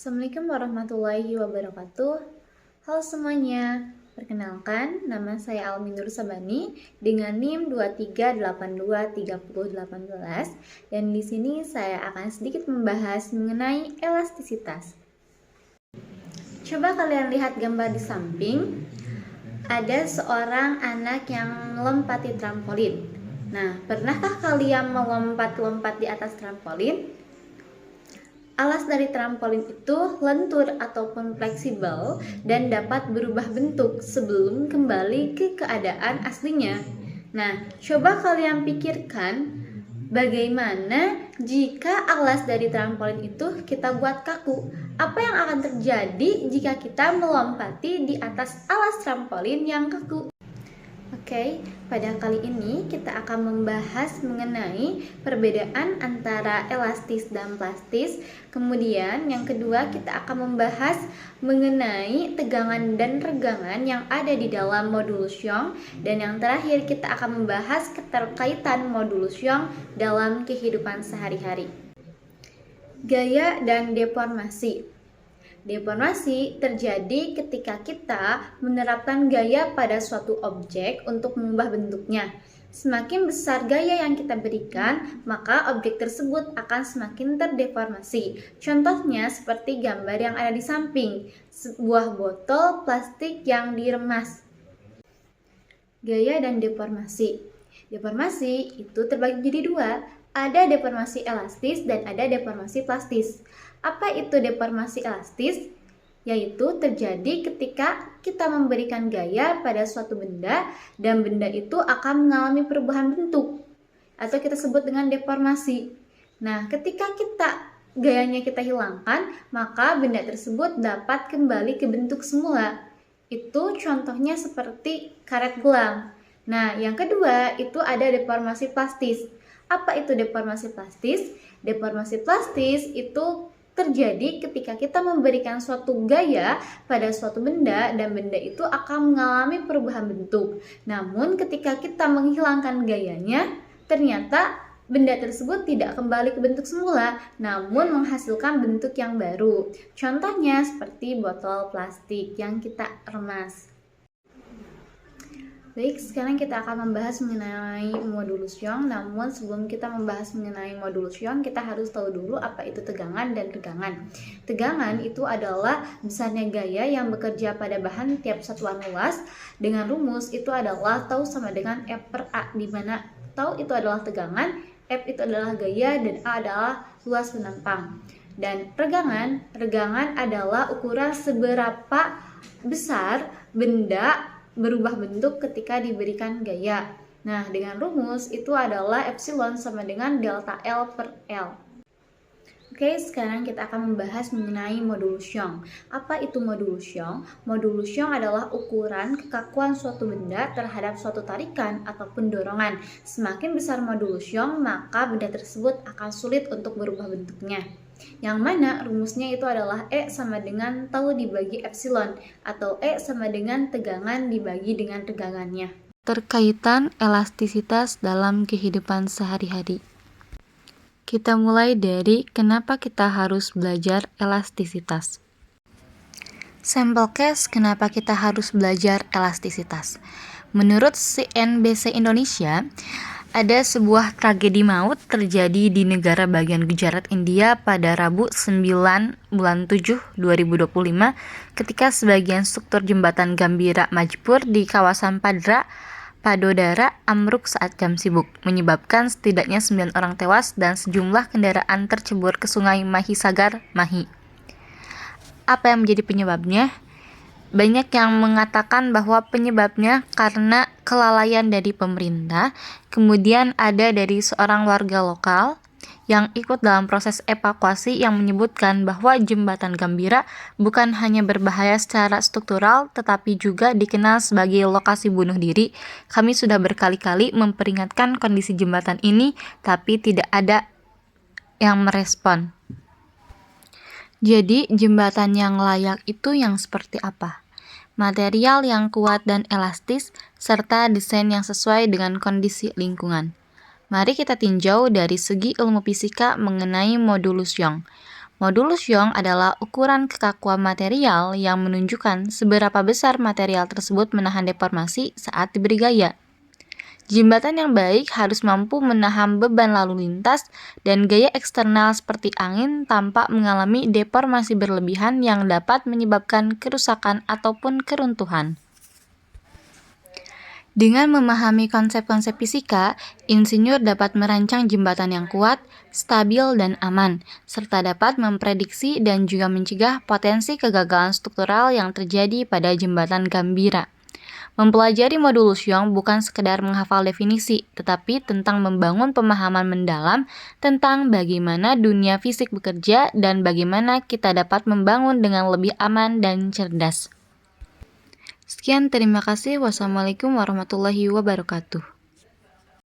Assalamualaikum warahmatullahi wabarakatuh. Halo semuanya, perkenalkan nama saya Alminur Sabani dengan NIM 23823018 dan di sini saya akan sedikit membahas mengenai elastisitas. Coba kalian lihat gambar di samping. Ada seorang anak yang melompati trampolin. Nah, pernahkah kalian melompat-lompat di atas trampolin? Alas dari trampolin itu lentur ataupun fleksibel dan dapat berubah bentuk sebelum kembali ke keadaan aslinya. Nah, coba kalian pikirkan bagaimana jika alas dari trampolin itu kita buat kaku. Apa yang akan terjadi jika kita melompati di atas alas trampolin yang kaku? Oke, pada kali ini kita akan membahas mengenai perbedaan antara elastis dan plastis. Kemudian yang kedua kita akan membahas mengenai tegangan dan regangan yang ada di dalam modulus Young. Dan yang terakhir kita akan membahas keterkaitan modulus Young dalam kehidupan sehari-hari. Gaya dan deformasi. Deformasi terjadi ketika kita menerapkan gaya pada suatu objek untuk mengubah bentuknya. Semakin besar gaya yang kita berikan, maka objek tersebut akan semakin terdeformasi. Contohnya seperti gambar yang ada di samping, sebuah botol plastik yang diremas. Gaya dan deformasi. Deformasi itu terbagi menjadi dua. Ada deformasi elastis dan ada deformasi plastis. Apa itu deformasi elastis? Yaitu terjadi ketika kita memberikan gaya pada suatu benda dan benda itu akan mengalami perubahan bentuk atau kita sebut dengan deformasi. Nah, ketika gayanya kita hilangkan, maka benda tersebut dapat kembali ke bentuk semula. Itu contohnya seperti karet gelang. Nah, yang kedua itu ada deformasi plastis. Apa itu deformasi plastis? Deformasi plastis itu terjadi ketika kita memberikan suatu gaya pada suatu benda dan benda itu akan mengalami perubahan bentuk. Namun ketika kita menghilangkan gayanya, ternyata benda tersebut tidak kembali ke bentuk semula, namun menghasilkan bentuk yang baru. Contohnya seperti botol plastik yang kita remas. Baik, sekarang kita akan membahas mengenai modulus Young. Namun sebelum kita membahas mengenai modulus Young, kita harus tahu dulu apa itu tegangan dan regangan. Tegangan itu adalah besarnya gaya yang bekerja pada bahan tiap satuan luas. Dengan rumus itu adalah tau sama dengan F per A, di mana tau itu adalah tegangan, F itu adalah gaya, dan A adalah luas penampang. Dan regangan adalah ukuran seberapa besar benda berubah bentuk ketika diberikan gaya. Nah, dengan rumus itu adalah epsilon sama dengan delta L per L. Oke, sekarang kita akan membahas mengenai modulus Young. Apa itu modulus Young? Modulus Young adalah ukuran kekakuan suatu benda terhadap suatu tarikan ataupun dorongan. Semakin besar modulus Young, maka benda tersebut akan sulit untuk berubah bentuknya. Yang mana rumusnya itu adalah E sama dengan tau dibagi epsilon, atau E sama dengan tegangan dibagi dengan regangannya. Terkaitan elastisitas dalam kehidupan sehari-hari. Kita mulai dari kenapa kita harus belajar elastisitas. Sampel case kenapa kita harus belajar elastisitas. Menurut CNBC Indonesia, ada sebuah tragedi maut terjadi di negara bagian Gujarat, India pada Rabu 9 bulan 7 2025 ketika sebagian struktur jembatan Gambira Majpur di kawasan Padodara ambruk saat jam sibuk, menyebabkan setidaknya 9 orang tewas dan sejumlah kendaraan tercebur ke sungai Mahisagar, Mahi. Apa yang menjadi penyebabnya? Banyak yang mengatakan bahwa penyebabnya karena kelalaian dari pemerintah, kemudian ada dari seorang warga lokal yang ikut dalam proses evakuasi yang menyebutkan bahwa jembatan Gambira bukan hanya berbahaya secara struktural, tetapi juga dikenal sebagai lokasi bunuh diri. Kami sudah berkali-kali memperingatkan kondisi jembatan ini, tapi tidak ada yang merespon. Jadi, jembatan yang layak itu yang seperti apa? Material yang kuat dan elastis, serta desain yang sesuai dengan kondisi lingkungan. Mari kita tinjau dari segi ilmu fisika mengenai modulus Young. Modulus Young adalah ukuran kekakuan material yang menunjukkan seberapa besar material tersebut menahan deformasi saat diberi gaya. Jembatan yang baik harus mampu menahan beban lalu lintas dan gaya eksternal seperti angin tanpa mengalami deformasi berlebihan yang dapat menyebabkan kerusakan ataupun keruntuhan. Dengan memahami konsep-konsep fisika, insinyur dapat merancang jembatan yang kuat, stabil, dan aman, serta dapat memprediksi dan juga mencegah potensi kegagalan struktural yang terjadi pada jembatan gambira. Mempelajari modulus Young bukan sekedar menghafal definisi, tetapi tentang membangun pemahaman mendalam tentang bagaimana dunia fisik bekerja dan bagaimana kita dapat membangun dengan lebih aman dan cerdas. Sekian, terima kasih. Wassalamualaikum warahmatullahi wabarakatuh.